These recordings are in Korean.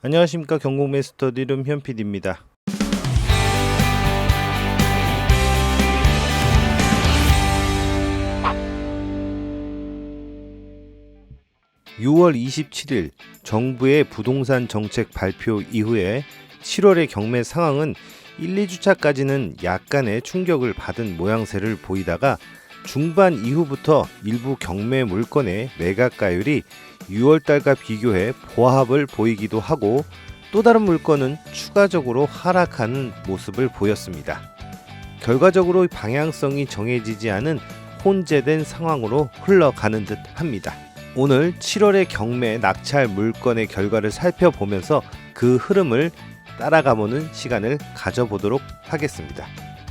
안녕하십니까, 경공매스터디룸 현PD입니다. 6월 27일 정부의 부동산 정책 발표 이후에 7월의 경매 상황은 1, 2주차까지는 약간의 충격을 받은 모양새를 보이다가 중반 이후부터 일부 경매 물건의 매각가율이 6월달과 비교해 보합을 보이기도 하고 또 다른 물건은 추가적으로 하락하는 모습을 보였습니다. 결과적으로 방향성이 정해지지 않은 혼재된 상황으로 흘러가는 듯 합니다. 오늘 7월의 경매 낙찰 물건의 결과를 살펴보면서 그 흐름을 따라가보는 시간을 가져보도록 하겠습니다.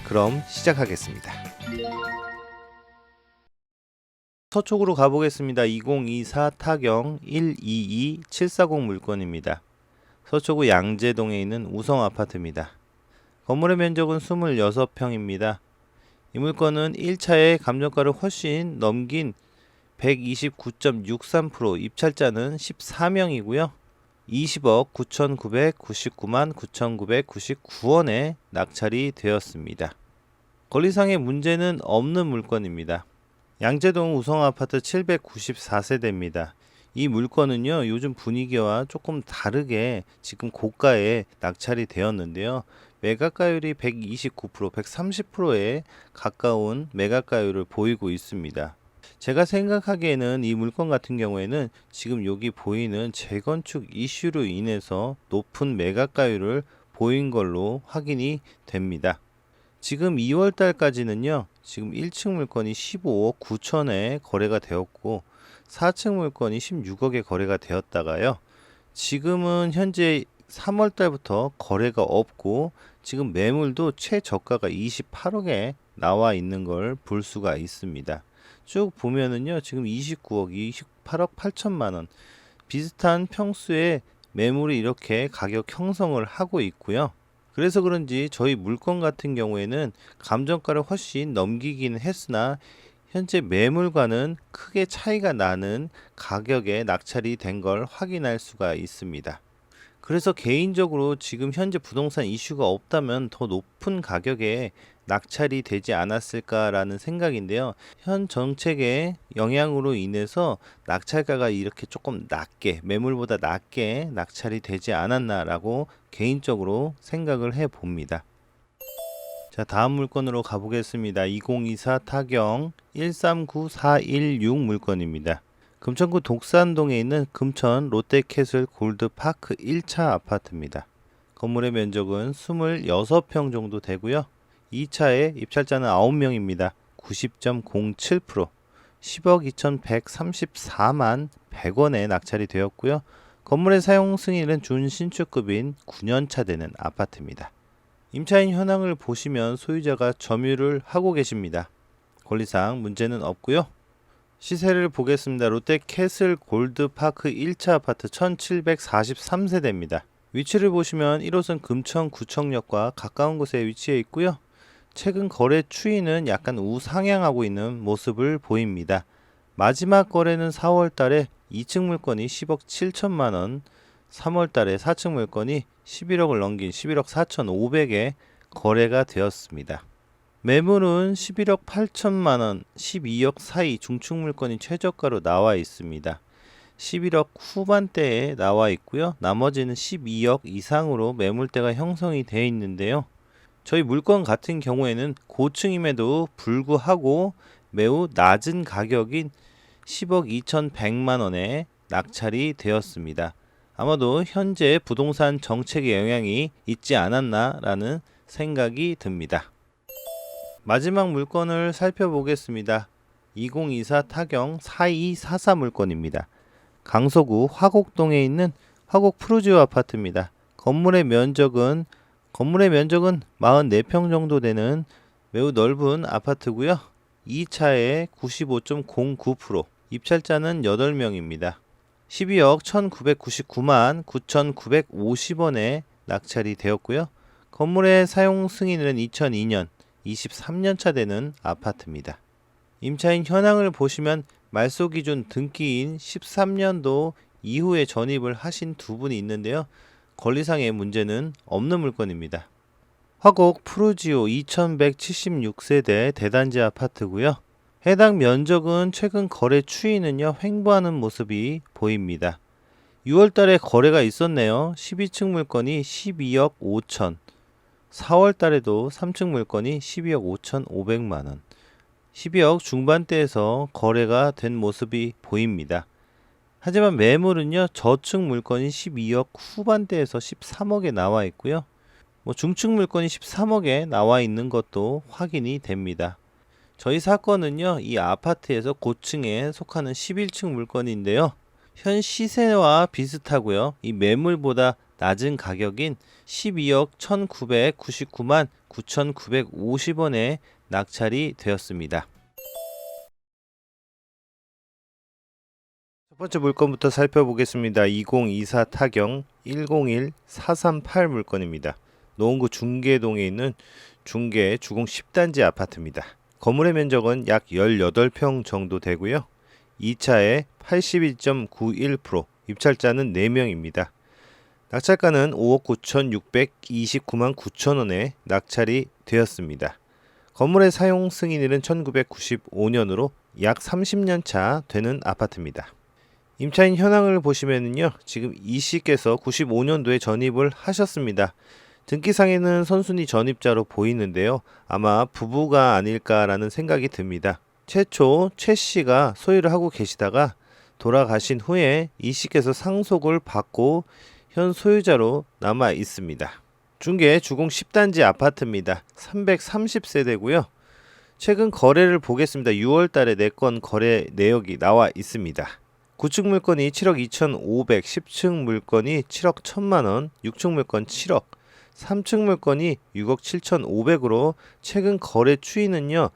그럼 시작하겠습니다. 서쪽으로 가보겠습니다. 2024 타경 122740 물건입니다. 서초구 양재동에 있는 우성아파트입니다. 건물의 면적은 26평입니다. 이 물건은 1차의 감정가를 훨씬 넘긴 129.63%, 입찰자는 14명이고요. 20억 9,999만 9,999원에 낙찰이 되었습니다. 권리상의 문제는 없는 물건입니다. 양재동 우성아파트 794세대입니다. 이 물건은요, 요즘 분위기와 조금 다르게 지금 고가에 낙찰이 되었는데요. 매각가율이 129%, 130%에 가까운 매각가율을 보이고 있습니다. 제가 생각하기에는 이 물건 같은 경우에는 지금 여기 보이는 재건축 이슈로 인해서 높은 매각가율을 보인 걸로 확인이 됩니다. 지금 2월 달까지는요, 지금 1층 물건이 15억 9천에 거래가 되었고 4층 물건이 16억에 거래가 되었다가요, 지금은 현재 3월 달부터 거래가 없고 지금 매물도 최저가가 28억에 나와 있는 걸 볼 수가 있습니다. 쭉 보면은요, 지금 29억, 28억 8천만 원 비슷한 평수의 매물이 이렇게 가격 형성을 하고 있고요. 그래서 그런지 저희 물건 같은 경우에는 감정가를 훨씬 넘기긴 했으나 현재 매물과는 크게 차이가 나는 가격에 낙찰이 된 걸 확인할 수가 있습니다. 그래서 개인적으로 지금 현재 부동산 이슈가 없다면 더 높은 가격에 낙찰이 되지 않았을까라는 생각인데요. 현 정책의 영향으로 인해서 낙찰가가 이렇게 조금 낮게, 매물보다 낮게 낙찰이 되지 않았나라고 개인적으로 생각을 해 봅니다. 자, 다음 물건으로 가보겠습니다. 2024 타경 139416 물건입니다. 금천구 독산동에 있는 금천 롯데캐슬 골드파크 1차 아파트입니다. 건물의 면적은 26평 정도 되고요. 2차에 입찰자는 9명입니다. 90.07%, 10억 2134만 100원에 낙찰이 되었고요. 건물의 사용 승인은 준신축급인 9년차 되는 아파트입니다. 임차인 현황을 보시면 소유자가 점유를 하고 계십니다. 권리상 문제는 없고요. 시세를 보겠습니다. 롯데캐슬 골드파크 1차 아파트 1743세대입니다. 위치를 보시면 1호선 금천 구청역과 가까운 곳에 위치해 있고요. 최근 거래 추이는 약간 우상향하고 있는 모습을 보입니다. 마지막 거래는 4월 달에 2층 물건이 10억 7천만 원, 3월 달에 4층 물건이 11억을 넘긴 11억 4,500에 거래가 되었습니다. 매물은 11억 8천만 원, 12억 사이 중축 물건이 최저가로 나와 있습니다. 11억 후반대에 나와 있고요. 나머지는 12억 이상으로 매물대가 형성이 되어 있는데요. 저희 물건 같은 경우에는 고층임에도 불구하고 매우 낮은 가격인 10억 2,100만 원에 낙찰이 되었습니다. 아마도 현재 부동산 정책의 영향이 있지 않았나라는 생각이 듭니다. 마지막 물건을 살펴보겠습니다. 2024 타경 4244 물건입니다. 강서구 화곡동에 있는 화곡 프루지오 아파트입니다. 건물의 면적은 44평 정도 되는 매우 넓은 아파트고요. 2차에 95.09%, 입찰자는 8명입니다. 12억 1999만 9950원에 낙찰이 되었고요. 건물의 사용 승인은 2002년, 23년차 되는 아파트입니다. 임차인 현황을 보시면 말소 기준 등기인 13년도 이후에 전입을 하신 두 분이 있는데요. 권리상의 문제는 없는 물건입니다. 화곡 푸르지오 2176세대 대단지 아파트고요. 해당 면적은 최근 거래 추이는요, 횡보하는 모습이 보입니다. 6월 달에 거래가 있었네요. 12층 물건이 12억 5천, 4월 달에도 3층 물건이 12억 5,500만 원, 12억 중반대에서 거래가 된 모습이 보입니다. 하지만 매물은요, 저층 물건이 12억 후반대에서 13억에 나와 있고요. 중층 물건이 13억에 나와 있는 것도 확인이 됩니다. 저희 사건은요, 이 아파트에서 고층에 속하는 11층 물건인데요. 현 시세와 비슷하고요. 이 매물보다 낮은 가격인 12억 1999만 9,950원에 낙찰이 되었습니다. 첫 번째 물건부터 살펴보겠습니다. 2024 타경 101438 물건입니다. 노원구 중계동에 있는 중계 주공 10단지 아파트입니다. 건물의 면적은 약 18평 정도 되고요. 2차에 82.91%, 입찰자는 4명입니다. 낙찰가는 5억 9,629만 9천원에 낙찰이 되었습니다. 건물의 사용 승인일은 1995년으로 약 30년 차 되는 아파트입니다. 임차인 현황을 보시면요, 지금 이 씨께서 95년도에 전입을 하셨습니다. 등기상에는 선순위 전입자로 보이는데요. 아마 부부가 아닐까라는 생각이 듭니다. 최초 최 씨가 소유를 하고 계시다가 돌아가신 후에 이 씨께서 상속을 받고 현 소유자로 남아 있습니다. 중계 주공 10단지 아파트입니다. 330세대고요. 최근 거래를 보겠습니다. 6월 달에 4건 거래 내역이 나와 있습니다. 9층 물건이 7억 2,500, 10층 물건이 7억 1천만원, 6층 물건 7억, 3층 물건이 6억 7,500으로 최근 거래 추이는요,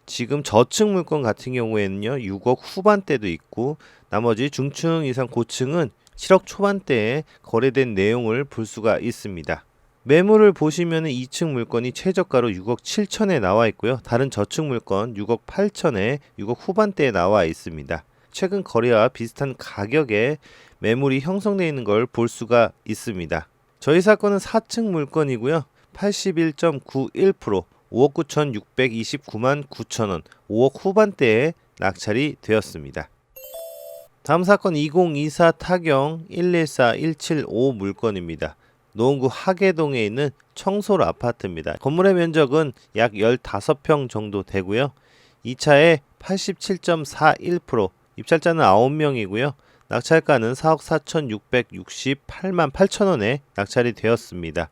지금 저층 물건 같은 경우에는요, 6억 후반대도 있고, 나머지 중층 이상 고층은 7억 초반대에 거래된 내용을 볼 수가 있습니다. 매물을 보시면 2층 물건이 최저가로 6억 7천에 나와 있고요. 다른 저층 물건 6억 8천에 6억 후반대에 나와 있습니다. 최근 거래와 비슷한 가격에 매물이 형성되어 있는 걸 볼 수가 있습니다. 저희 사건은 4층 물건이고요. 81.91%, 5억 9,629만 9천원, 5억 후반대에 낙찰이 되었습니다. 다음 사건 2024 타경 114175 물건입니다. 노원구 하계동에 있는 청솔 아파트입니다. 건물의 면적은 약 15평 정도 되고요. 2차에 87.41%, 입찰자는 9명이고요. 낙찰가는 4억 4,668만 8천원에 낙찰이 되었습니다.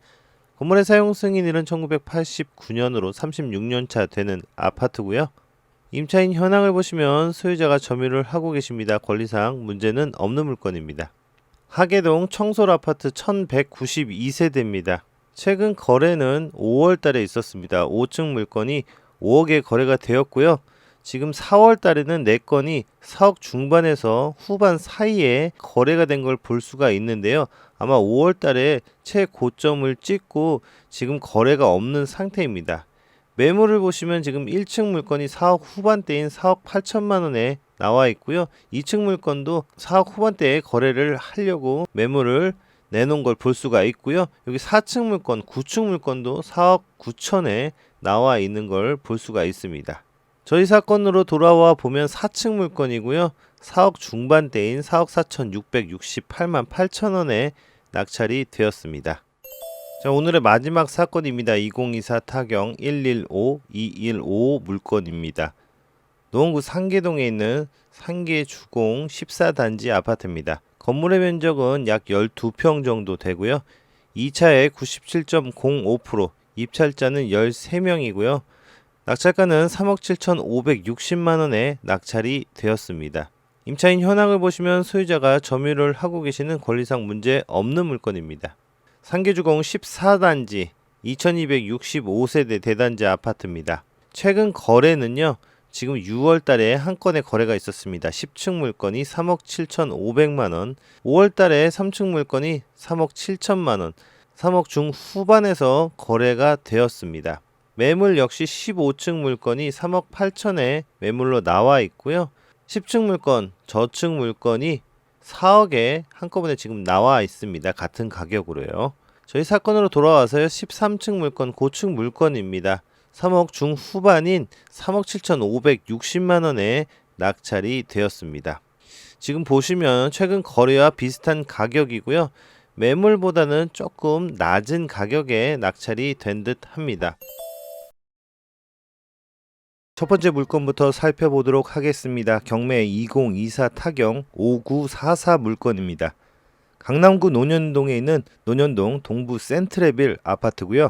건물의 사용 승인일은 1989년으로 36년 차 되는 아파트고요. 임차인 현황을 보시면 소유자가 점유를 하고 계십니다. 권리상 문제는 없는 물건입니다. 하계동 청솔 아파트 1192세대입니다. 최근 거래는 5월 달에 있었습니다. 5층 물건이 5억에 거래가 되었고요. 지금 4월 달에는 4건이 4억 중반에서 후반 사이에 거래가 된 걸 볼 수가 있는데요. 아마 5월 달에 최고점을 찍고 지금 거래가 없는 상태입니다. 매물을 보시면 지금 1층 물건이 4억 후반대인 4억 8천만 원에 나와 있고요. 2층 물건도 4억 후반대에 거래를 하려고 매물을 내놓은 걸 볼 수가 있고요. 여기 4층 물건, 9층 물건도 4억 9천에 나와 있는 걸 볼 수가 있습니다. 저희 사건으로 돌아와 보면 4층 물건이고요. 4억 중반대인 4억 4,668만 8천원에 낙찰이 되었습니다. 자, 오늘의 마지막 사건입니다. 2024 타경 115215 물건입니다. 노원구 상계동에 있는 상계주공 14단지 아파트입니다. 건물의 면적은 약 12평 정도 되고요. 2차에 97.05%, 입찰자는 13명이고요. 낙찰가는 3억 7,560만 원에 낙찰이 되었습니다. 임차인 현황을 보시면 소유자가 점유를 하고 계시는 권리상 문제 없는 물건입니다. 상계주공 14단지 2265세대 대단지 아파트입니다. 최근 거래는요, 지금 6월 달에 한 건의 거래가 있었습니다. 10층 물건이 3억 7,500만원, 5월 달에 3층 물건이 3억 7천만원, 3억 중후반에서 거래가 되었습니다. 매물 역시 15층 물건이 3억 8천에 매물로 나와 있고요. 10층 물건, 저층 물건이 4억에 한꺼번에 지금 나와 있습니다. 같은 가격으로요. 저희 사건으로 돌아와서요. 13층 물건, 고층 물건입니다. 3억 중후반인 3억 7,560만 원에 낙찰이 되었습니다. 지금 보시면 최근 거래와 비슷한 가격이고요. 매물보다는 조금 낮은 가격에 낙찰이 된 듯 합니다. 첫 번째 물건부터 살펴보도록 하겠습니다. 경매 2024 타경 5944 물건입니다. 강남구 논현동에 있는 논현동 동부 센트레빌 아파트고요.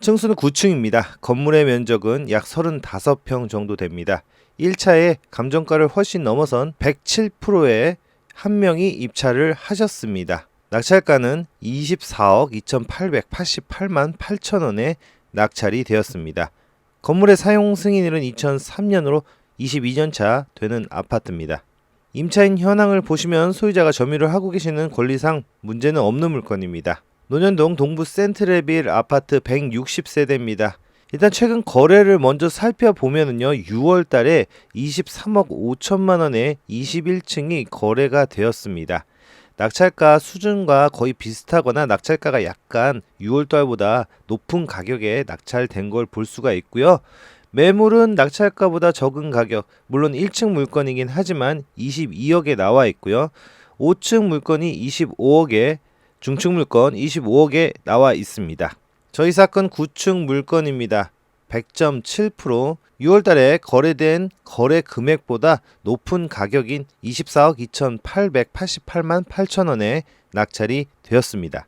층수는 9층입니다. 건물의 면적은 약 35평 정도 됩니다. 1차에 감정가를 훨씬 넘어선 107%의 한 명이 입찰을 하셨습니다. 낙찰가는 24억 2,888만 8천 원에 낙찰이 되었습니다. 건물의 사용 승인일은 2003년으로 22년차 되는 아파트입니다. 임차인 현황을 보시면 소유자가 점유를 하고 계시는 권리상 문제는 없는 물건입니다. 논현동 동부 센트레빌 아파트 160세대입니다. 일단 최근 거래를 먼저 살펴보면요. 6월 달에 23억 5천만 원에 21층이 거래가 되었습니다. 낙찰가 수준과 거의 비슷하거나 낙찰가가 약간 6월 달보다 높은 가격에 낙찰된 걸 볼 수가 있고요. 매물은 낙찰가보다 적은 가격, 물론 1층 물건이긴 하지만 22억에 나와 있고요. 5층 물건이 25억에, 중층 물건 25억에 나와 있습니다. 저희 사건 9층 물건입니다. 100.7%, 6월 달에 거래된 거래 금액보다 높은 가격인 24억 2,888만 8천 원에 낙찰이 되었습니다.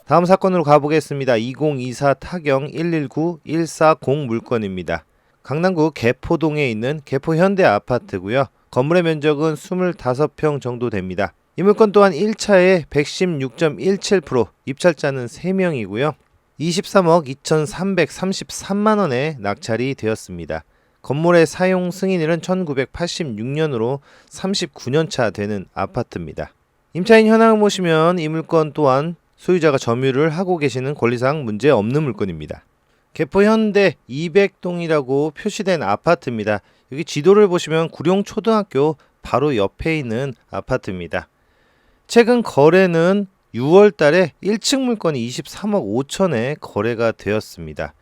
다음 사건으로 가보겠습니다. 2024 타경 119140 물건입니다. 강남구 개포동에 있는 개포 현대 아파트고요. 건물의 면적은 25평 정도 됩니다. 이 물건 또한 1차에 116.17%, 입찰자는 3명이고요. 23억 2,333만 원에 낙찰이 되었습니다. 건물의 사용 승인일은 1986년으로 39년차 되는 아파트입니다. 임차인 현황을 보시면 이 물건 또한 소유자가 점유를 하고 계시는 권리상 문제 없는 물건입니다. 개포 현대 200동이라고 표시된 아파트입니다. 여기 지도를 보시면 구룡초등학교 바로 옆에 있는 아파트입니다. 최근 거래는 6월 달에 1층 물건이 23억 5천에 거래가 되었습니다.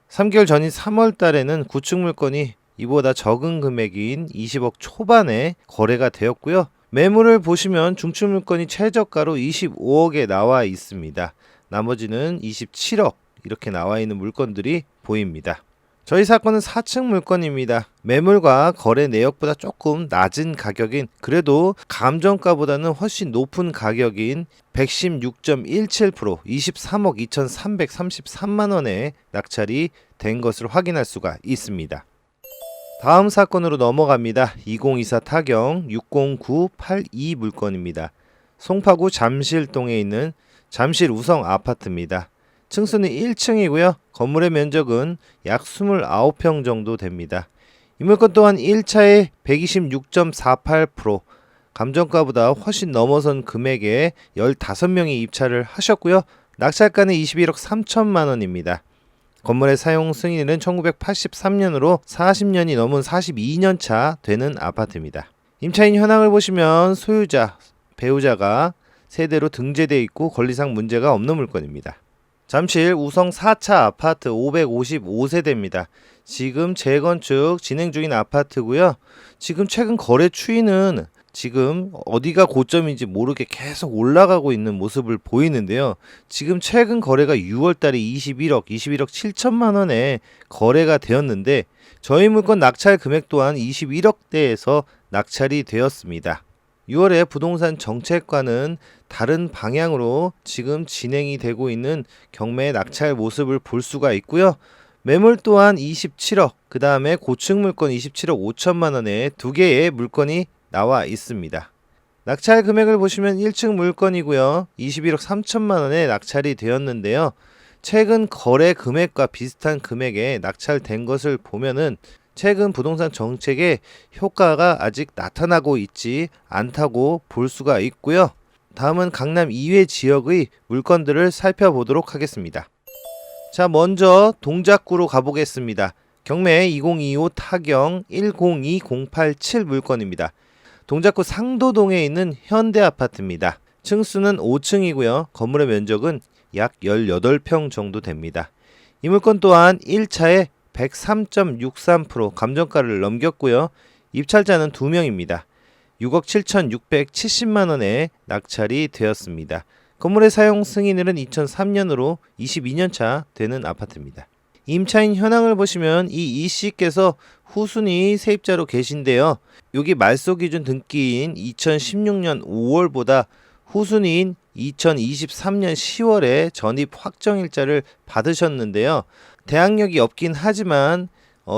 3개월 전인 3월 달에는 9층 물건이 이보다 적은 금액인 20억 초반에 거래가 되었고요. 매물을 보시면 중층 물건이 최저가로 25억에 나와 있습니다. 나머지는 27억 이렇게 나와 있는 물건들이 보입니다. 저희 사건은 4층 물건입니다. 매물과 거래 내역보다 조금 낮은 가격인, 그래도 감정가보다는 훨씬 높은 가격인 116.17%, 23억 2,333만 원에 낙찰이 된 것을 확인할 수가 있습니다. 다음 사건으로 넘어갑니다. 2024 타경 60982 물건입니다. 송파구 잠실동에 있는 잠실 우성 아파트입니다. 층수는 1층이고요. 건물의 면적은 약 29평 정도 됩니다. 이 물건 또한 1차에 126.48%, 감정가보다 훨씬 넘어선 금액에 15명이 입찰을 하셨고요. 낙찰가는 21억 3천만 원입니다. 건물의 사용 승인일은 1983년으로 40년이 넘은 42년차 되는 아파트입니다. 임차인 현황을 보시면 소유자, 배우자가 세대로 등재되어 있고 권리상 문제가 없는 물건입니다. 잠실 우성 4차 아파트 555세대입니다. 지금 재건축 진행 중인 아파트고요. 지금 최근 거래 추이는 지금 어디가 고점인지 모르게 계속 올라가고 있는 모습을 보이는데요. 지금 최근 거래가 6월 달에 21억 7천만 원에 거래가 되었는데 저희 물건 낙찰 금액 또한 21억대에서 낙찰이 되었습니다. 6월에 부동산 정책과는 다른 방향으로 지금 진행이 되고 있는 경매 낙찰 모습을 볼 수가 있고요. 매물 또한 27억, 그 다음에 고층 물건 27억 5천만 원에 두 개의 물건이 나와 있습니다. 낙찰 금액을 보시면 1층 물건이고요. 21억 3천만 원에 낙찰이 되었는데요. 최근 거래 금액과 비슷한 금액에 낙찰된 것을 보면은 최근 부동산 정책의 효과가 아직 나타나고 있지 않다고 볼 수가 있고요. 다음은 강남 이외 지역의 물건들을 살펴보도록 하겠습니다. 자, 먼저 동작구로 가보겠습니다. 경매 2025 타경 102087 물건입니다. 동작구 상도동에 있는 현대아파트입니다. 층수는 5층이고요. 건물의 면적은 약 18평 정도 됩니다. 이 물건 또한 1차에 103.63% 감정가를 넘겼고요. 입찰자는 2명입니다. 6억 7,670만 원에 낙찰이 되었습니다. 건물의 사용 승인일은 2003년으로 22년차 되는 아파트입니다. 임차인 현황을 보시면 이 이씨께서 후순위 세입자로 계신데요. 여기 말소 기준 등기인 2016년 5월보다 후순위인 2023년 10월에 전입 확정일자를 받으셨는데요. 대항력이 없긴 하지만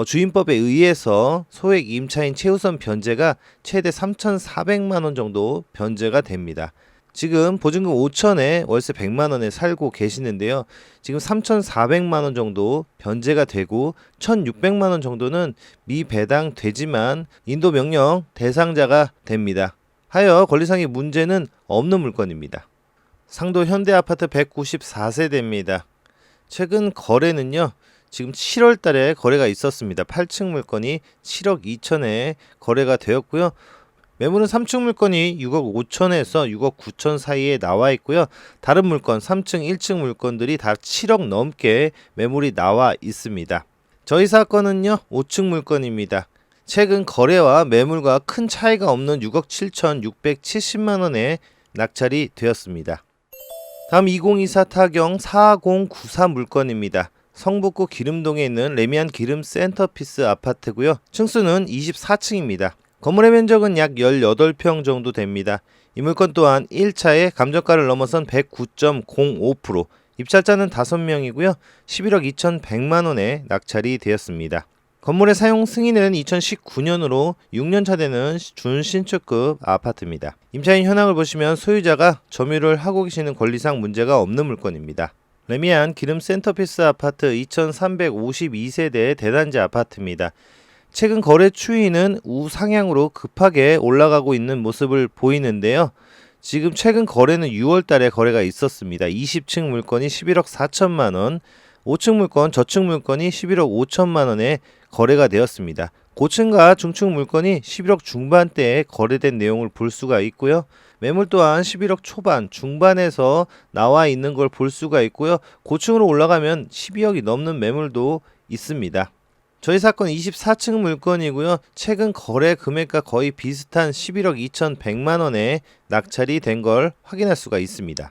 주임법에 의해서 소액 임차인 최우선 변제가 최대 3,400만 원 정도 변제가 됩니다. 지금 보증금 5천에 월세 100만 원에 살고 계시는데요. 지금 3,400만 원 정도 변제가 되고 1,600만 원 정도는 미배당 되지만 인도 명령 대상자가 됩니다. 하여 권리상의 문제는 없는 물건입니다. 상도 현대아파트 194세대입니다. 최근 거래는요. 지금 7월 달에 거래가 있었습니다. 8층 물건이 7억 2천에 거래가 되었고요. 매물은 3층 물건이 6억 5천에서 6억 9천 사이에 나와 있고요. 다른 물건 3층, 1층 물건들이 다 7억 넘게 매물이 나와 있습니다. 저희 사건은요. 5층 물건입니다. 최근 거래와 매물과 큰 차이가 없는 6억 7,670만 원에 낙찰이 되었습니다. 다음 2024 타경 4094 물건입니다. 성북구 기름동에 있는 레미안 기름 센터피스 아파트고요. 층수는 24층입니다. 건물의 면적은 약 18평 정도 됩니다. 이 물건 또한 1차에 감정가를 넘어선 109.05%, 입찰자는 5명이고요. 11억 2,100만 원에 낙찰이 되었습니다. 건물의 사용 승인은 2019년으로 6년차 되는 준신축급 아파트입니다. 임차인 현황을 보시면 소유자가 점유를 하고 계시는 권리상 문제가 없는 물건입니다. 레미안 기름 센터피스 아파트 2352세대 대단지 아파트입니다. 최근 거래 추이는 우상향으로 급하게 올라가고 있는 모습을 보이는데요. 지금 최근 거래는 6월 달에 거래가 있었습니다. 20층 물건이 11억 4천만 원, 5층 물건, 저층 물건이 11억 5천만 원에 거래가 되었습니다. 고층과 중층 물건이 11억 중반대에 거래된 내용을 볼 수가 있고요. 매물 또한 11억 초반, 중반에서 나와 있는 걸 볼 수가 있고요. 고층으로 올라가면 12억이 넘는 매물도 있습니다. 저희 사건 24층 물건이고요. 최근 거래 금액과 거의 비슷한 11억 2,100만 원에 낙찰이 된 걸 확인할 수가 있습니다.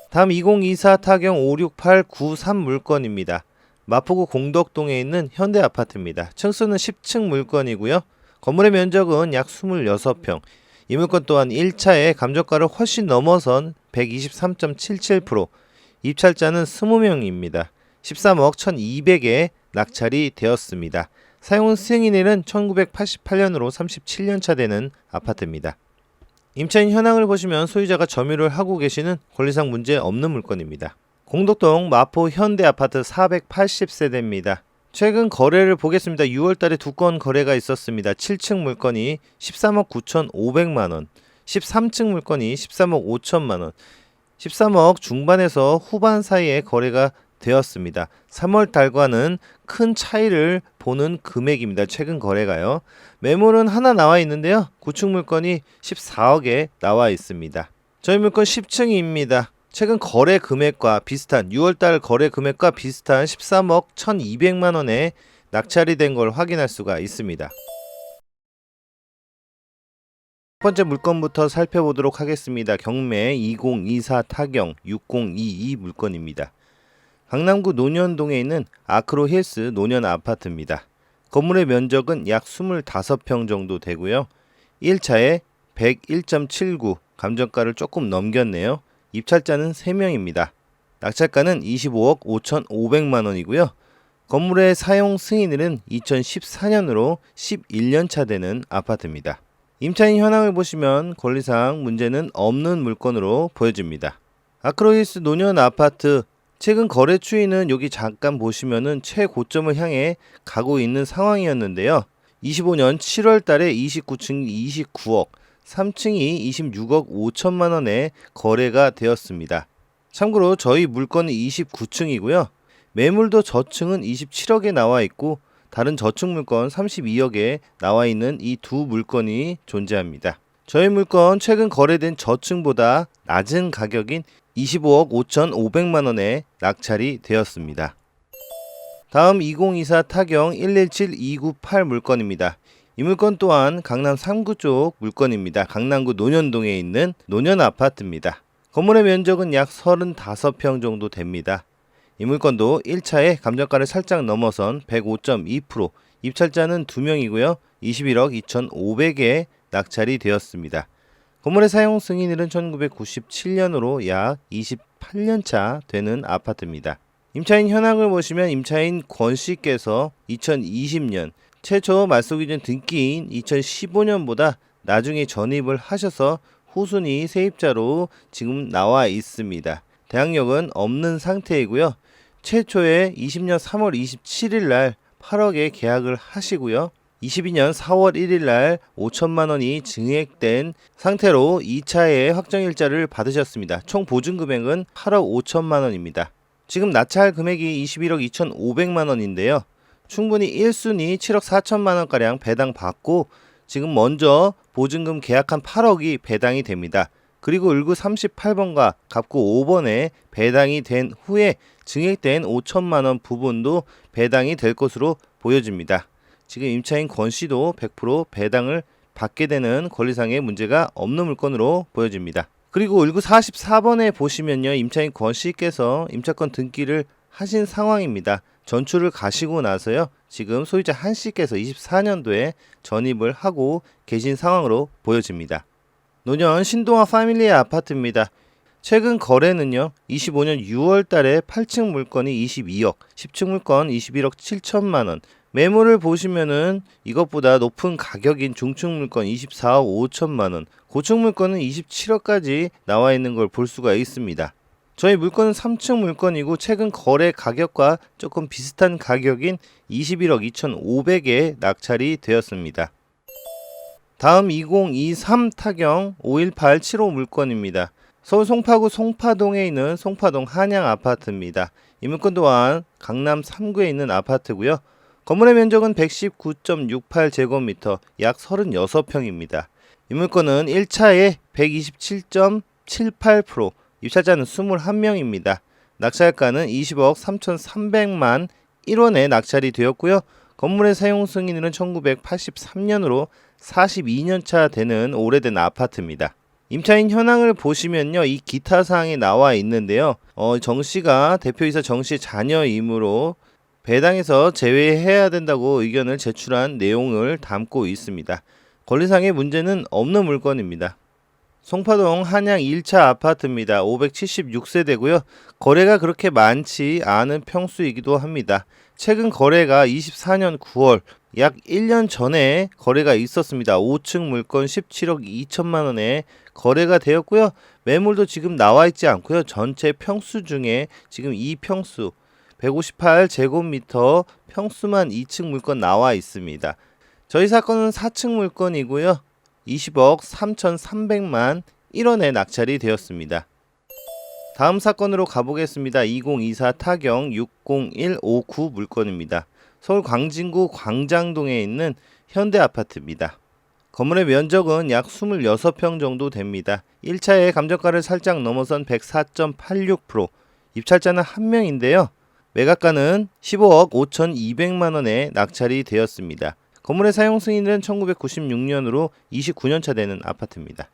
다음 2024 타경 56893 물건입니다. 마포구 공덕동에 있는 현대아파트입니다. 층수는 10층 물건이고요. 건물의 면적은 약 26평. 이 물건 또한 1차에 감정가를 훨씬 넘어선 123.77%, 입찰자는 20명입니다. 13억 1,200에 낙찰이 되었습니다. 사용 승인일은 1988년으로 37년차 되는 아파트입니다. 임차인 현황을 보시면 소유자가 점유를 하고 계시는 권리상 문제 없는 물건입니다. 공덕동 마포 현대아파트 480세대입니다. 최근 거래를 보겠습니다. 6월 달에 2건 거래가 있었습니다. 7층 물건이 13억 9,500만 원, 13층 물건이 13억 5천만 원, 13억 중반에서 후반 사이에 거래가 되었습니다. 3월 달과는 큰 차이를 보는 금액입니다. 최근 거래가요. 매물은 하나 나와 있는데요. 9층 물건이 14억에 나와 있습니다. 저희 물건 10층입니다. 최근 거래 금액과 비슷한 6월달 거래 금액과 비슷한 13억 1,200만 원에 낙찰이 된 걸 확인할 수가 있습니다. 첫 번째 물건부터 살펴보도록 하겠습니다. 경매 2024 타경 6022 물건입니다. 강남구 논현동에 있는 아크로 힐스 논현 아파트입니다. 건물의 면적은 약 25평 정도 되고요. 1차에 101.79, 감정가를 조금 넘겼네요. 입찰자는 3명입니다. 낙찰가는 25억 5,500만 원이고요. 건물의 사용 승인일은 2014년으로 11년차 되는 아파트입니다. 임차인 현황을 보시면 권리상 문제는 없는 물건으로 보여집니다. 아크로힐스 논현 아파트 최근 거래 추이는 여기 잠깐 보시면은 최고점을 향해 가고 있는 상황이었는데요. 25년 7월 달에 29층이 29억, 3층이 26억 5천만 원에 거래가 되었습니다. 참고로 저희 물건은 29층이고요. 매물도 저층은 27억에 나와 있고 다른 저축 물건 32억에 나와 있는 이 두 물건이 존재합니다. 저희 물건 최근 거래된 저층보다 낮은 가격인 25억 5,500만 원에 낙찰이 되었습니다. 다음 2024 타경 117298 물건입니다. 이 물건 또한 강남 3구 쪽 물건입니다. 강남구 논현동에 있는 논현 아파트입니다. 건물의 면적은 약 35평 정도 됩니다. 이 물건도 1차에 감정가를 살짝 넘어선 105.2%, 입찰자는 2명이고요. 21억 2,500에 낙찰이 되었습니다. 건물의 사용 승인일은 1997년으로 약 28년차 되는 아파트입니다. 임차인 현황을 보시면 임차인 권 씨께서 2020년 최초 말소기준 등기인 2015년보다 나중에 전입을 하셔서 후순위 세입자로 지금 나와 있습니다. 대항력은 없는 상태이고요. 최초에 20년 3월 27일 날 8억에 계약을 하시고요. 22년 4월 1일 날 5천만 원이 증액된 상태로 2차에 확정일자를 받으셨습니다. 총 보증 금액은 8억 5천만 원입니다. 지금 낙찰 금액이 21억 2,500만 원인데요. 충분히 1순위 7억 4천만 원가량 배당 받고 지금 먼저 보증금 계약한 8억이 배당이 됩니다. 그리고 을구 38번과 갑구 5번에 배당이 된 후에 증액된 5천만 원 부분도 배당이 될 것으로 보여집니다. 지금 임차인 권 씨도 100% 배당을 받게 되는 권리상의 문제가 없는 물건으로 보여집니다. 그리고 을구 44번에 보시면요. 임차인 권 씨께서 임차권 등기를 하신 상황입니다. 전출을 가시고 나서요. 지금 소유자 한 씨께서 24년도에 전입을 하고 계신 상황으로 보여집니다. 논현 신동아 파밀리의 아파트입니다. 최근 거래는요. 25년 6월 달에 8층 물건이 22억, 10층 물건 21억 7천만 원, 매물을 보시면은 이것보다 높은 가격인 중층 물건 24억 5천만 원, 고층 물건은 27억까지 나와 있는 걸 볼 수가 있습니다. 저희 물건은 3층 물건이고 최근 거래 가격과 조금 비슷한 가격인 21억 2,500에 낙찰이 되었습니다. 다음 2023 타경 51875 물건입니다. 서울 송파구 송파동에 있는 송파동 한양 아파트입니다. 이 물건 또한 강남 3구에 있는 아파트고요. 건물의 면적은 119.68제곱미터, 약 36평입니다. 이 물건은 1차에 127.78%, 입찰자는 21명입니다. 낙찰가는 20억 3,300만 1원에 낙찰이 되었고요. 건물의 사용 승인일은 1983년으로 42년차 되는 오래된 아파트입니다. 임차인 현황을 보시면요. 이 기타 사항이 나와 있는데요. 정 씨가 대표이사 정 씨의 자녀이므로 배당에서 제외해야 된다고 의견을 제출한 내용을 담고 있습니다. 권리상의 문제는 없는 물건입니다. 송파동 한양 1차 아파트입니다. 576세대고요. 거래가 그렇게 많지 않은 평수이기도 합니다. 최근 거래가 24년 9월 약 1년 전에 거래가 있었습니다. 5층 물건 17억 2천만 원에 거래가 되었고요. 매물도 지금 나와 있지 않고요. 전체 평수 중에 지금 이 평수 158제곱미터 평수만 2층 물건 나와 있습니다. 저희 사건은 4층 물건이고요. 20억 3,300만 1원에 낙찰이 되었습니다. 다음 사건으로 가보겠습니다. 2024 타경 60159 물건입니다. 서울 광진구 광장동에 있는 현대아파트입니다. 건물의 면적은 약 26평 정도 됩니다. 1차에 감정가를 살짝 넘어선 104.86%, 입찰자는 1명인데요. 매각가는 15억 5,200만 원에 낙찰이 되었습니다. 건물의 사용 승인은 1996년으로 29년차 되는 아파트입니다.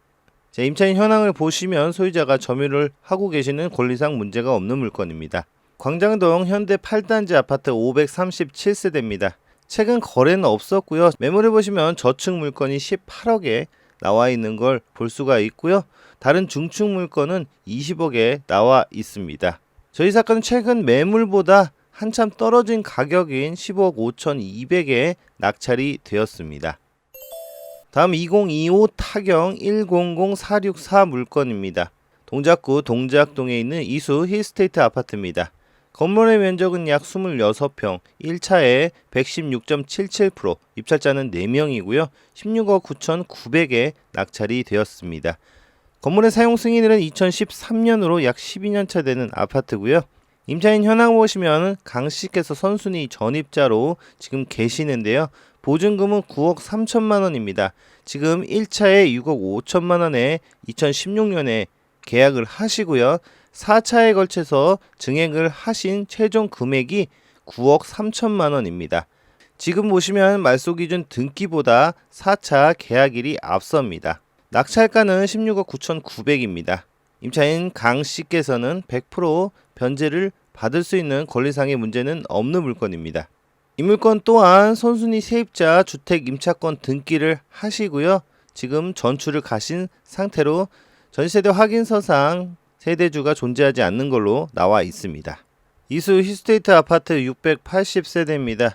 자, 임차인 현황을 보시면 소유자가 점유를 하고 계시는 권리상 문제가 없는 물건입니다. 광장동 현대 8단지 아파트 537세대입니다. 최근 거래는 없었고요. 매물을 보시면 저층 물건이 18억에 나와 있는 걸 볼 수가 있고요. 다른 중층 물건은 20억에 나와 있습니다. 저희 사건은 최근 매물보다 한참 떨어진 가격인 15억 5,200에 낙찰이 되었습니다. 다음 2025 타경 100464 물건입니다. 동작구 동작동에 있는 이수 힐스테이트 아파트입니다. 건물의 면적은 약 26평, 1차에 116.77%, 입찰자는 4명이고요. 16억 9,900에 낙찰이 되었습니다. 건물의 사용 승인일은 2013년으로 약 12년차 되는 아파트고요. 임차인 현황 보시면 강 씨께서 선순위 전입자로 지금 계시는데요. 보증금은 9억 3천만 원입니다. 지금 1차에 6억 5천만 원에 2016년에 계약을 하시고요. 4차에 걸쳐서 증액을 하신 최종 금액이 9억 3천만 원입니다. 지금 보시면 말소기준 등기보다 4차 계약일이 앞섭니다. 낙찰가는 16억 9,900입니다. 임차인 강 씨께서는 100% 변제를 받을 수 있는 권리상의 문제는 없는 물건입니다. 이 물건 또한 선순위 세입자 주택 임차권 등기를 하시고요. 지금 전출을 가신 상태로 전세대 확인서상 세대주가 존재하지 않는 걸로 나와 있습니다. 이수 힐스테이트 아파트 680세대입니다.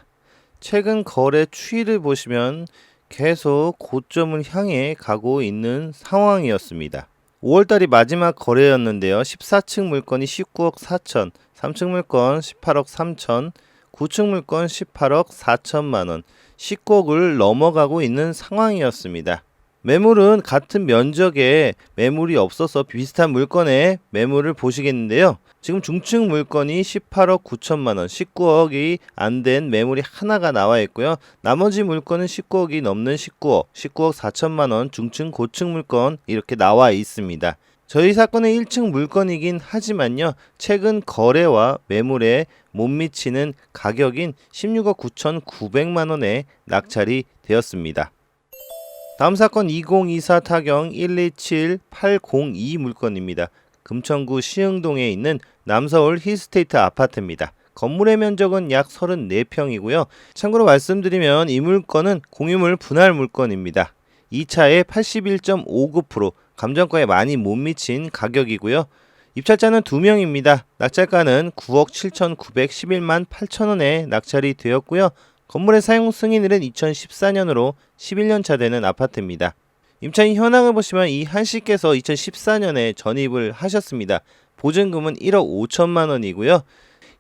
최근 거래 추이를 보시면 계속 고점을 향해 가고 있는 상황이었습니다. 5월달이 마지막 거래였는데요. 14층 물건이 19억 4천, 3층 물건 18억 3천, 9층 물건 18억 4천만 원, 19억을 넘어가고 있는 상황이었습니다. 매물은 같은 면적에 매물이 없어서 비슷한 물건의 매물을 보시겠는데요. 지금 중층 물건이 18억 9천만 원, 19억이 안 된 매물이 하나가 나와 있고요. 나머지 물건은 19억이 넘는 19억 4천만 원 중층 고층 물건 이렇게 나와 있습니다. 저희 사건은 1층 물건이긴 하지만요. 최근 거래와 매물에 못 미치는 가격인 16억 9,900만 원에 낙찰이 되었습니다. 다음 사건 2024 타경 127802 물건입니다. 금천구 시흥동에 있는 남서울 힐스테이트 아파트입니다. 건물의 면적은 약 34평이고요. 참고로 말씀드리면 이 물건은 공유물 분할 물건입니다. 2차에 81.59%, 감정가에 많이 못 미친 가격이고요. 입찰자는 2명입니다. 낙찰가는 9억 7,911만 8천 원에 낙찰이 되었고요. 건물의 사용 승인일은 2014년으로 11년 차 되는 아파트입니다. 임차인 현황을 보시면 이 한씨께서 2014년에 전입을 하셨습니다. 보증금은 1억 5천만 원이고요.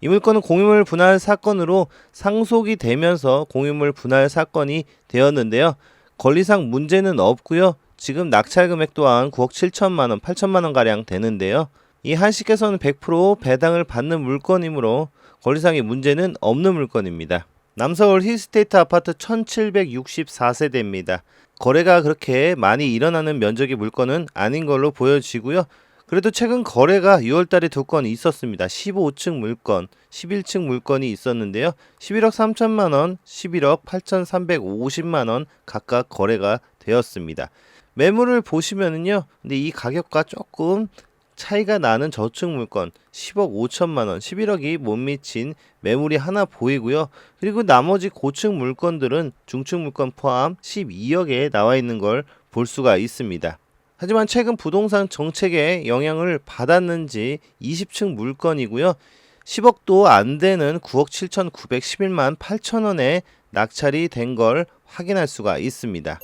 이 물건은 공유물 분할 사건으로 상속이 되면서 공유물 분할 사건이 되었는데요. 권리상 문제는 없고요. 지금 낙찰 금액 또한 9억 7천만 원, 8천만 원 가량 되는데요. 이 한씨께서는 100% 배당을 받는 물건이므로 권리상의 문제는 없는 물건입니다. 남서울 힐스테이트 아파트 1764세대입니다. 거래가 그렇게 많이 일어나는 면적의 물건은 아닌 걸로 보여지고요. 그래도 최근 거래가 6월달에 2건 있었습니다. 15층 물건, 11층 물건이 있었는데요. 11억 3천만 원, 11억 8,350만 원 각각 거래가 되었습니다. 매물을 보시면은요. 근데 이 가격과 조금 차이가 나는 저층 물건 10억 5천만 원, 11억이 못 미친 매물이 하나 보이고요. 그리고 나머지 고층 물건들은 중층 물건 포함 12억에 나와 있는 걸 볼 수가 있습니다. 하지만 최근 부동산 정책에 영향을 받았는지 20층 물건이고요. 10억도 안 되는 9억 7,911만 8천 원에 낙찰이 된 걸 확인할 수가 있습니다.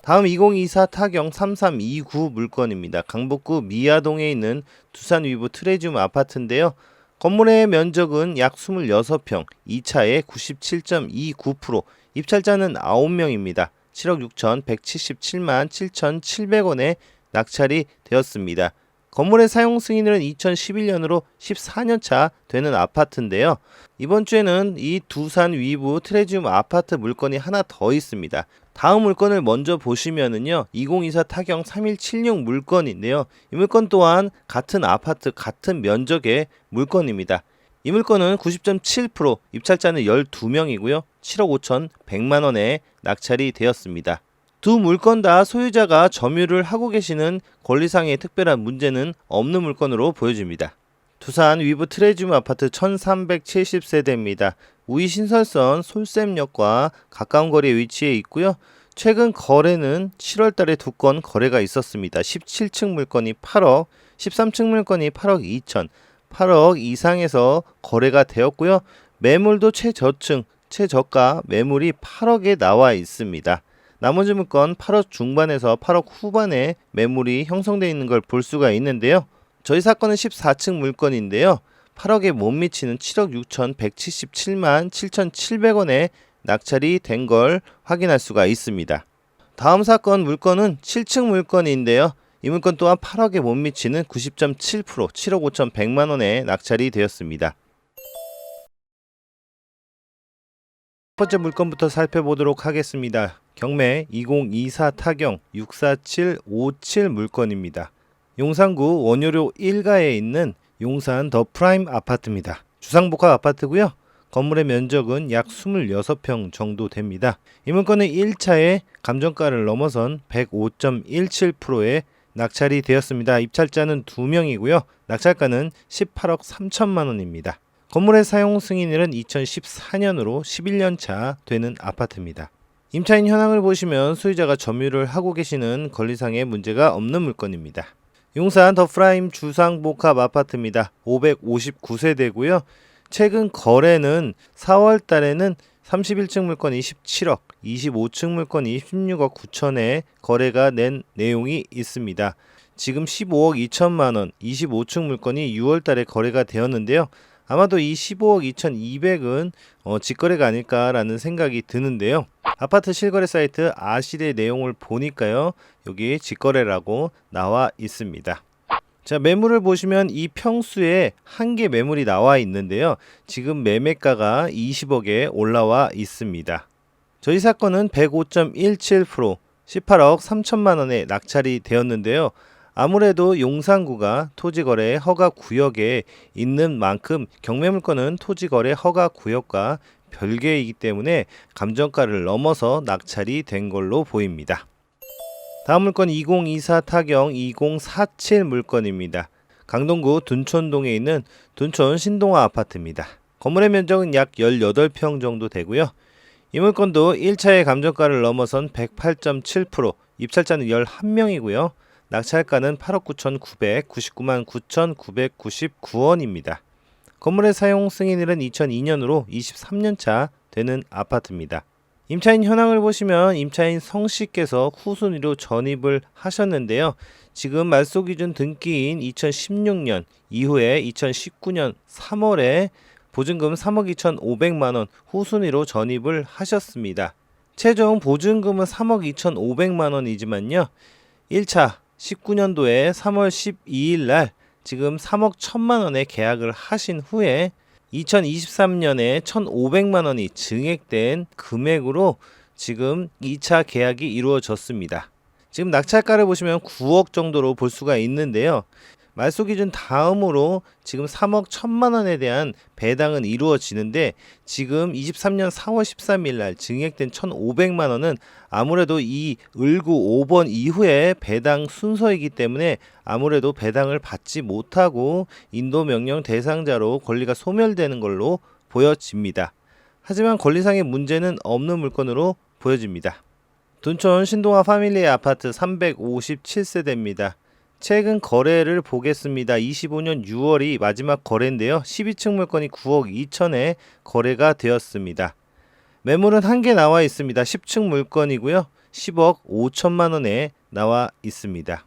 다음 2024 타경 3329 물건입니다. 강북구 미아동에 있는 두산 위브 트레지움 아파트인데요. 건물의 면적은 약 26평, 2차에 97.29%, 입찰자는 9명입니다. 7억 6,177만 7,700원에 낙찰이 되었습니다. 건물의 사용 승인일은 2011년으로 14년차 되는 아파트인데요. 이번 주에는 이 두산 위브 트레지움 아파트 물건이 하나 더 있습니다. 다음 물건을 먼저 보시면은요. 2024 타경 3176 물건인데요. 이 물건 또한 같은 아파트 같은 면적의 물건입니다. 이 물건은 90.7%, 입찰자는 12명이고요. 7억 5,100만 원에 낙찰이 되었습니다. 두 물건 다 소유자가 점유를 하고 계시는 권리상의 특별한 문제는 없는 물건으로 보여집니다. 두산 위브 트레지움 아파트 1370세대입니다. 우이 신설선 솔샘역과 가까운 거리에 위치해 있고요. 최근 거래는 7월달에 2건 거래가 있었습니다. 17층 물건이 8억, 13층 물건이 8억 2천, 8억 이상에서 거래가 되었고요. 매물도 최저층, 최저가 매물이 8억에 나와 있습니다. 나머지 물건 8억 중반에서 8억 후반에 매물이 형성되어 있는 걸 볼 수가 있는데요. 저희 사건은 14층 물건인데요. 8억에 못 미치는 7억 6,177만 7,700원에 낙찰이 된 걸 확인할 수가 있습니다. 다음 사건 물건은 7층 물건인데요. 이 물건 또한 8억에 못 미치는 90.7%, 7억 5,100만 원에 낙찰이 되었습니다. 첫 번째 물건부터 살펴보도록 하겠습니다. 경매 2024 타경 64757 물건입니다. 용산구 원효로 1가에 있는 용산 더 프라임 아파트입니다. 주상복합 아파트고요. 건물의 면적은 약 26평 정도 됩니다. 이 물건은 1차에 감정가를 넘어선 105.17%에 낙찰이 되었습니다. 입찰자는 2명이고요. 낙찰가는 18억 3천만 원입니다. 건물의 사용 승인일은 2014년으로 11년 차 되는 아파트입니다. 임차인 현황을 보시면 소유자가 점유를 하고 계시는 권리상의 문제가 없는 물건입니다. 용산 더 프라임 주상복합 아파트입니다. 559세대고요. 최근 거래는 4월 달에는 31층 물건이 17억, 25층 물건이 16억 9천에 거래가 낸 내용이 있습니다. 지금 15억 2천만 원, 25층 물건이 6월 달에 거래가 되었는데요. 아마도 이 15억 2,200은 직거래가 아닐까라는 생각이 드는데요. 아파트 실거래 사이트 아실의 내용을 보니까요. 여기 직거래라고 나와 있습니다. 자, 매물을 보시면 이 평수에 한 개 매물이 나와 있는데요. 지금 매매가가 20억에 올라와 있습니다. 저희 사건은 105.17%, 18억 3천만 원에 낙찰이 되었는데요. 아무래도 용산구가 토지거래 허가구역에 있는 만큼 경매물건은 토지거래 허가구역과 별개이기 때문에 감정가를 넘어서 낙찰이 된 걸로 보입니다. 다음 물건 2024 타경 2047 물건입니다. 강동구 둔촌동에 있는 둔촌 신동아 아파트입니다. 건물의 면적은 약 18평 정도 되고요. 이 물건도 1차의 감정가를 넘어선 108.7%, 입찰자는 11명이고요. 낙찰가는 8억 9,999만 9,999원입니다. 건물의 사용 승인일은 2002년으로 23년 차 되는 아파트입니다. 임차인 현황을 보시면 임차인 성씨께서 후순위로 전입을 하셨는데요. 지금 말소기준 등기인 2016년 이후에 2019년 3월에 보증금 3억 2,500만 원 후순위로 전입을 하셨습니다. 최종 보증금은 3억 2,500만 원이지만요. 1차 19년도에 3월 12일 날 지금 3억 1천만 원에 계약을 하신 후에 2023년에 1,500만 원이 증액된 금액으로 지금 2차 계약이 이루어졌습니다. 지금 낙찰가를 보시면 9억 정도로 볼 수가 있는데요. 말소 기준 다음으로 지금 3억 1천만 원에 대한 배당은 이루어지는데 지금 23년 4월 13일 날 증액된 1,500만 원은 아무래도 이 을구 5번 이후에 배당 순서이기 때문에 아무래도 배당을 받지 못하고 인도명령 대상자로 권리가 소멸되는 걸로 보여집니다. 하지만 권리상의 문제는 없는 물건으로 보여집니다. 둔촌 신동아 파밀리 아파트 357세대입니다. 최근 거래를 보겠습니다. 25년 6월이 마지막 거래인데요. 12층 물건이 9억 2천에 거래가 되었습니다. 매물은 한 개 나와 있습니다. 10층 물건이고요. 10억 5천만 원에 나와 있습니다.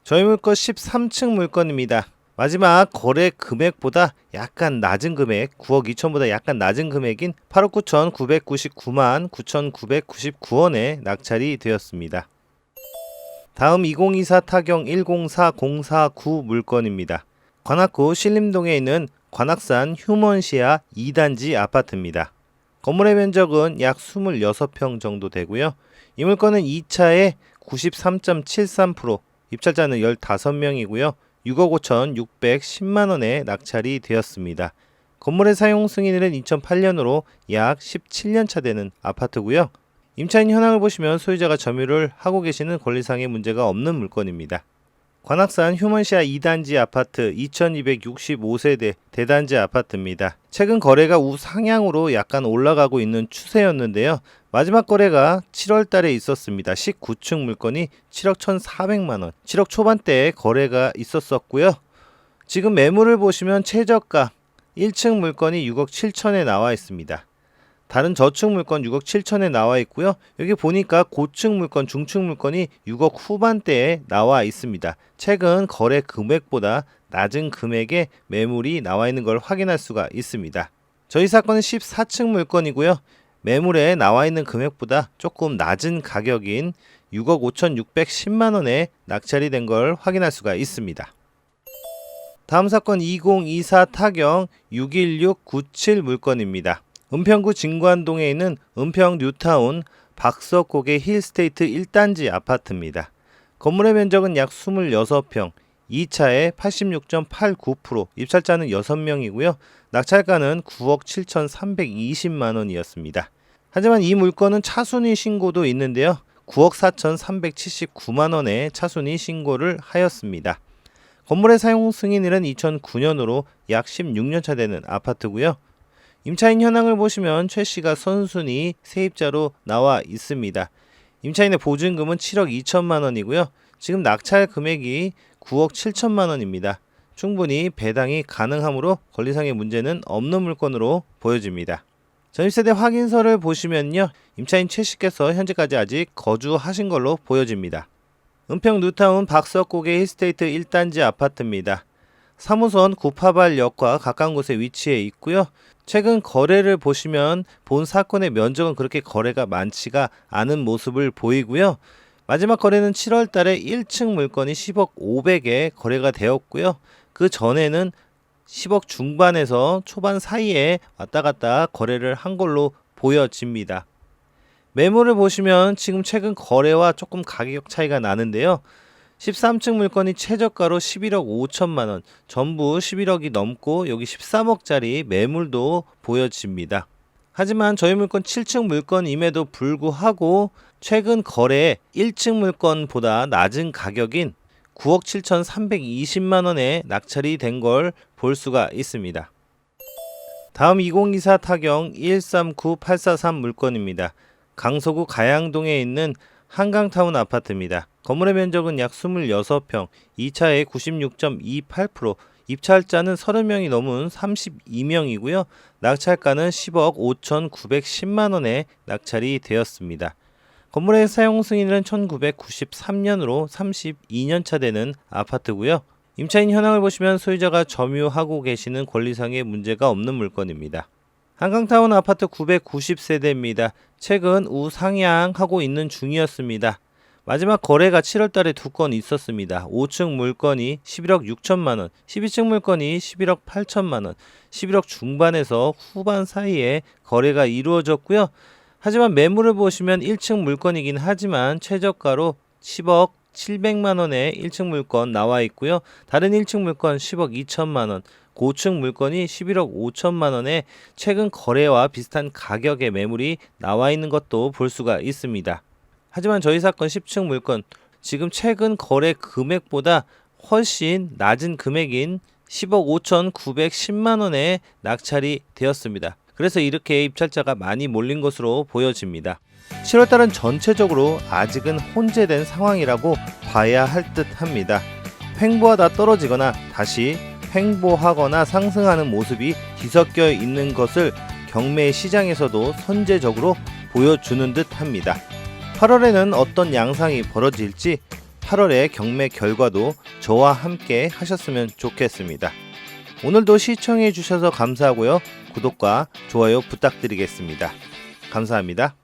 저희 물건 13층 물건입니다. 마지막 거래 금액보다 약간 낮은 금액, 9억 2천보다 약간 낮은 금액인 8억 9,999만 9,999원에 낙찰이 되었습니다. 다음 2024 타경 104049 물건입니다. 관악구 신림동에 있는 관악산 휴먼시아 2단지 아파트입니다. 건물의 면적은 약 26평 정도 되고요. 이 물건은 2차에 93.73%, 입찰자는 15명이고요. 6억 5,610만 원에 낙찰이 되었습니다. 건물의 사용 승인일은 2008년으로 약 17년 차 되는 아파트고요. 임차인 현황을 보시면 소유자가 점유를 하고 계시는 권리상의 문제가 없는 물건입니다. 관악산 휴먼시아 2단지 아파트 2265세대 대단지 아파트입니다. 최근 거래가 우상향으로 약간 올라가고 있는 추세였는데요. 마지막 거래가 7월 달에 있었습니다. 19층 물건이 7억 1,400만 원, 7억 초반대에 거래가 있었었고요. 지금 매물을 보시면 최저가 1층 물건이 6억 7천에 나와 있습니다. 다른 저층 물건 6억 7천에 나와 있고요. 여기 보니까 고층 물건, 중층 물건이 6억 후반대에 나와 있습니다. 최근 거래 금액보다 낮은 금액의 매물이 나와 있는 걸 확인할 수가 있습니다. 저희 사건은 14층 물건이고요. 매물에 나와 있는 금액보다 조금 낮은 가격인 6억 5,610만 원에 낙찰이 된 걸 확인할 수가 있습니다. 다음 사건 2024 타경 61697 물건입니다. 은평구 진관동에 있는 은평 뉴타운 박석곡의 힐스테이트 1단지 아파트입니다. 건물의 면적은 약 26평, 2차에 86.89%, 입찰자는 6명이고요. 낙찰가는 9억 7,320만 원이었습니다. 하지만 이 물건은 차순위 신고도 있는데요. 9억 4,379만 원의 차순위 신고를 하였습니다. 건물의 사용 승인일은 2009년으로 약 16년차 되는 아파트고요. 임차인 현황을 보시면 최 씨가 선순위 세입자로 나와 있습니다. 임차인의 보증금은 7억 2천만 원이고요. 지금 낙찰 금액이 9억 7천만 원입니다. 충분히 배당이 가능하므로 권리상의 문제는 없는 물건으로 보여집니다. 전입세대 확인서를 보시면요. 임차인 최 씨께서 현재까지 아직 거주하신 걸로 보여집니다. 은평 뉴타운 박석곡의 힐스테이트 1단지 아파트입니다. 3호선 구파발역과 가까운 곳에 위치해 있고요. 최근 거래를 보시면 본 사건의 면적은 그렇게 거래가 많지가 않은 모습을 보이고요. 마지막 거래는 7월 달에 1층 물건이 10억 500에 거래가 되었고요. 그 전에는 10억 중반에서 초반 사이에 왔다 갔다 거래를 한 걸로 보여집니다. 매물을 보시면 지금 최근 거래와 조금 가격 차이가 나는데요. 13층 물건이 최저가로 11억 5천만 원, 전부 11억이 넘고 여기 13억짜리 매물도 보여집니다. 하지만 저희 물건 7층 물건임에도 불구하고 최근 거래 1층 물건보다 낮은 가격인 9억 7,320만 원에 낙찰이 된 걸 볼 수가 있습니다. 다음 2024 타경 139843 물건입니다. 강서구 가양동에 있는 한강타운 아파트입니다. 건물의 면적은 약 26평, 2차에 96.28%, 입찰자는 30명이 넘은 32명이고요. 낙찰가는 10억 5,910만 원에 낙찰이 되었습니다. 건물의 사용 승인은 1993년으로 32년차 되는 아파트고요. 임차인 현황을 보시면 소유자가 점유하고 계시는 권리상의 문제가 없는 물건입니다. 한강타운 아파트 990세대입니다. 최근 우상향하고 있는 중이었습니다. 마지막 거래가 7월 달에 2건 있었습니다. 5층 물건이 11억 6천만 원, 12층 물건이 11억 8천만 원, 11억 중반에서 후반 사이에 거래가 이루어졌고요. 하지만 매물을 보시면 1층 물건이긴 하지만 최저가로 10억 700만 원의 1층 물건 나와 있고요. 다른 1층 물건 10억 2천만 원, 고층 물건이 11억 5천만 원에 최근 거래와 비슷한 가격의 매물이 나와 있는 것도 볼 수가 있습니다. 하지만 저희 사건 10층 물건 지금 최근 거래 금액보다 훨씬 낮은 금액인 10억 5,910만 원에 낙찰이 되었습니다. 그래서 이렇게 입찰자가 많이 몰린 것으로 보여집니다. 7월달은 전체적으로 아직은 혼재된 상황이라고 봐야 할 듯 합니다. 횡보하다 떨어지거나 다시 횡보하거나 상승하는 모습이 뒤섞여 있는 것을 경매 시장에서도 선제적으로 보여주는 듯 합니다. 8월에는 어떤 양상이 벌어질지 8월의 경매 결과도 저와 함께 하셨으면 좋겠습니다. 오늘도 시청해 주셔서 감사하고요. 구독과 좋아요 부탁드리겠습니다. 감사합니다.